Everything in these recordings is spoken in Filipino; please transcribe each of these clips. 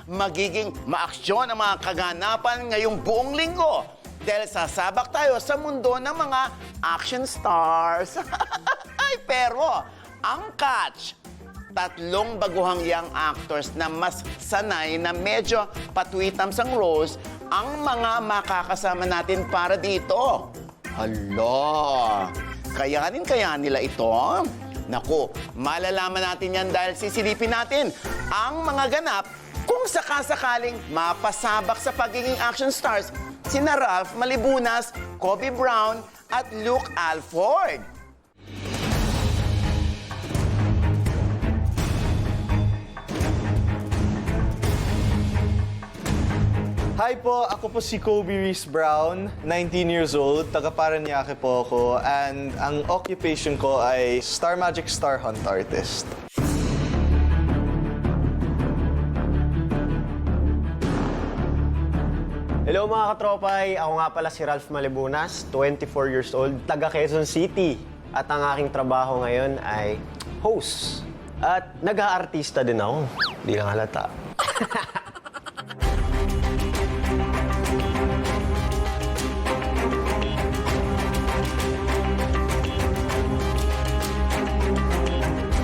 magiging maaksyon ang mga kaganapan ngayong buong linggo. Dahil sasabak tayo sa mundo ng mga action stars. Ay, pero ang catch, tatlong baguhang young actors na mas sanay na medyo patwitams ang roles ang mga makakasama natin para dito. Hala, kayanin kaya nila ito? Naku, malalaman natin yan dahil sisilipin natin ang mga ganap kung sakasakaling mapasabak sa pagiging action stars sina Ralph Malibunas, Kobe Brown at Luke Alford. Hi po, ako po si Kobe Reese Brown, 19 years old, taga Parañaque po ako, and ang occupation ko ay Star Magic Star Hunt artist. Hello mga katropay, ako nga pala si Ralph Malibunas, 24 years old, taga Quezon City. At ang aking trabaho ngayon ay host. At nag-aartista din ako, di lang halata.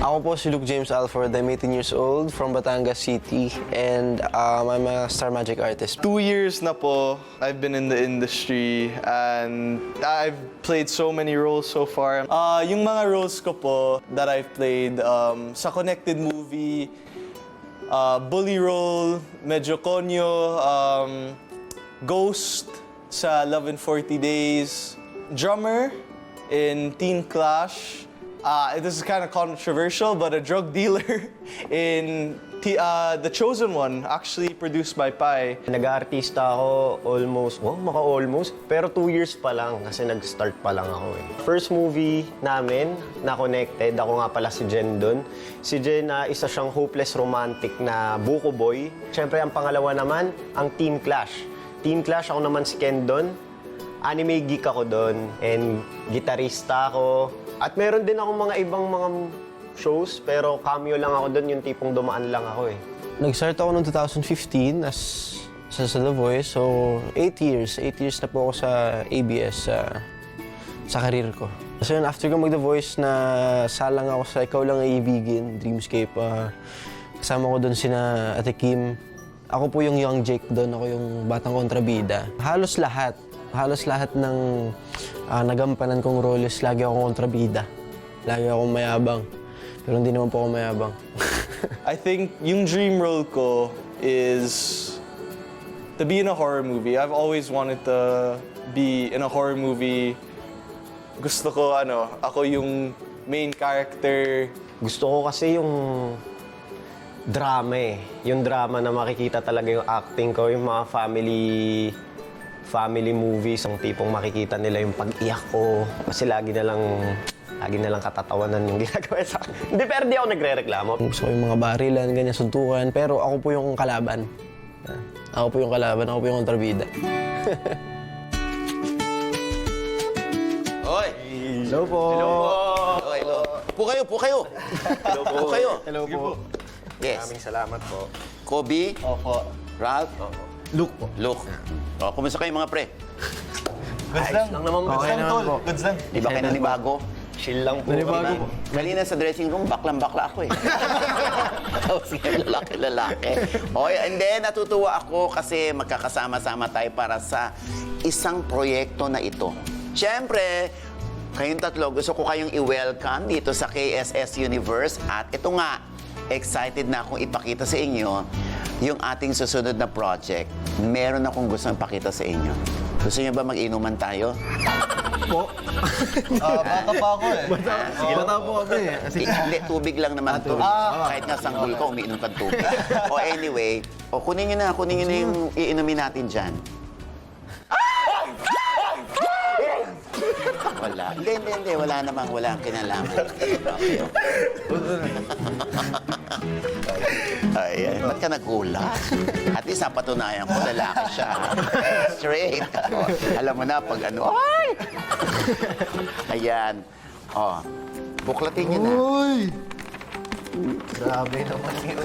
Ako po si Luke James Alford. I'm 18 years old from Batangas City and I'm a Star Magic artist. 2 years na po, I've been in the industry and I've played so many roles so far. Yung mga roles ko po that I've played sa connected movie, bully role, medyo konyo, ghost sa Love in 40 Days, drummer in Teen Clash. This is kind of controversial, but a drug dealer in The Chosen One, actually produced by Pai. Nag-aartista ako almost, pero 2 years pa lang kasi nag-start pa lang ako eh. First movie namin na connected, ako nga pala si Jen dun. Si Jen isa siyang hopeless romantic na buko boy. Siyempre ang pangalawa naman, ang Teen Clash. Teen Clash, ako naman si Ken dun. Anime geek ako dun and gitarista ako. At meron din ako mga ibang mga shows, pero cameo lang ako doon, yung tipong dumaan lang ako eh. Nag-start ako noong 2015 as sa The Voice. So, 8 years. 8 years na po ako sa ABS sa karir ko. So yun, after ko mag-The Voice, na salang ako sa Ikaw Lang Ay Ibigin, Dreamscape. Kasama ko doon sina Ate Kim. Ako po yung young Jake doon, ako yung batang kontrabida. Halos lahat ng nagampanan kong roles, lagi akong kontrabida. Lagi akong mayabang. Pero hindi naman po ako mayabang. I think yung dream role ko is to be in a horror movie. I've always wanted to be in a horror movie. Gusto ko, ako yung main character. Gusto ko kasi yung drama eh. Yung drama na makikita talaga yung acting ko, yung mga family movies, ang tipong makikita nila yung pag-iyak ko. Kasi lagi na lang katatawanan yung ginagawa sa akin. Hindi, pero di ako nagre-reklamo. Gusto ko yung mga barilan, ganyan, suntukan. Pero ako po yung kalaban. Ako po yung kontrabida. Hoy! Hello po. Hoy, hello. Po kayo. Hello po. Hello po. Yes. Maraming salamat po. Kobe, Opo. Ralph, Luke po. Luke. Kumusta kayo mga pre? Goods Ayos lang naman po. Okay naman po. Goods lang. Di ba kayo nanibago? Chill lang po. Nanibago po. Kanina sa dressing room, baklang-bakla ako eh. Tapos lalaki. Okay, and then natutuwa ako kasi magkakasama-sama tayo para sa isang proyekto na ito. Siyempre, kayong tatlo, gusto ko kayong i-welcome dito sa KSS Universe. At ito nga, excited na akong ipakita sa inyo yung ating susunod na project. Meron akong gustong ipakita sa inyo. Gusto niyo ba mag-inuman tayo? Bata pa ako eh. Bata po kami eh. Hindi, tubig lang naman to. Kahit nga sanggol ka, umiinom ka ng tubig. O anyway, kunin nyo na yung iinumin natin dyan. Wala. Hindi. Wala namang kinalaman. Okay. Ay, ba't ka nagulat? At least napatunayan ko, lalaki siya. Straight. Alam mo na, pag ano, ay! Ayan. Buklatin niyo na. Grabe naman yun.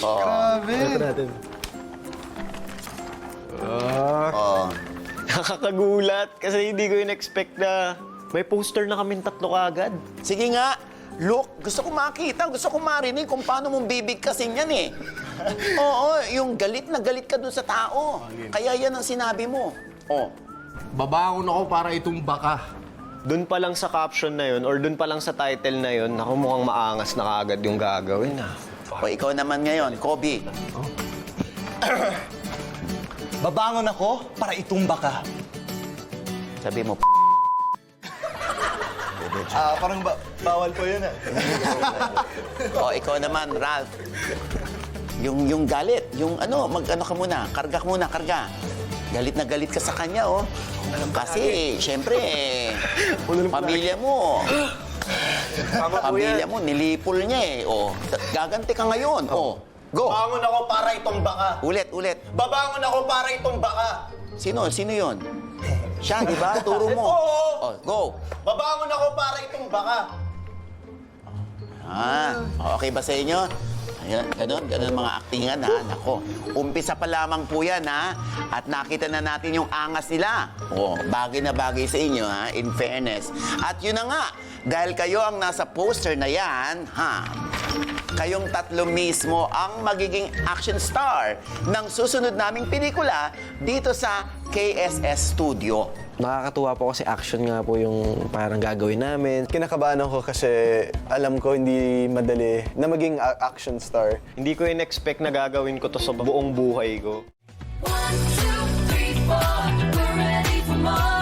Grabe. Ito natin. Oh. Nakakagulat kasi hindi ko in-expect na may poster na kaming 3 kaagad. Sige nga, look, gusto ko makita, gusto ko marinig kung paano mong bibigkasin yan eh. Oo, yung galit na galit ka dun sa tao. Kaya yan ang sinabi mo. Oh. Babangon ako para itumba ka. Doon pa lang sa caption na yun or doon pa lang sa title na yun, naku mukhang maangas na kaagad yung gagawin ah. O ikaw naman ngayon, Kobe. Babangon ako para itumba ka. Sabi mo, Parang bawal po yun o ikaw naman, Ralph. Yung galit, yung mag-ano ka muna, karga ka muna, karga. Galit na galit ka sa kanya, oh. Kasi, syempre, pamilya mo. Pamilya mo, nilipol niya eh. Oh, gaganti ka ngayon. Oh, go. Babangon ako para itumba ka. Ulit. Babangon ako para itumba ka. Sino yon? Siya, di ba? Turo mo. Oh, go. Babangon ako para itumba ka. Okay ba sa inyo? Ayan, ganun mga aktingan ha. Nako, umpisa pa lamang po yan ha. At nakita na natin yung angas nila. Oh, bagay na bagay sa inyo ha, in fairness. At yun na nga, dahil kayo ang nasa poster na yan, ha, kayong 3 mismo ang magiging action star ng susunod naming pelikula dito sa KSS Studio. Nakakatuwa po kasi action nga po yung parang gagawin namin. Kinakabahan ako kasi alam ko hindi madali na maging action star. Hindi ko in-expect na gagawin ko to sa buong buhay ko. 1, 2, 3, 4, we're ready for more.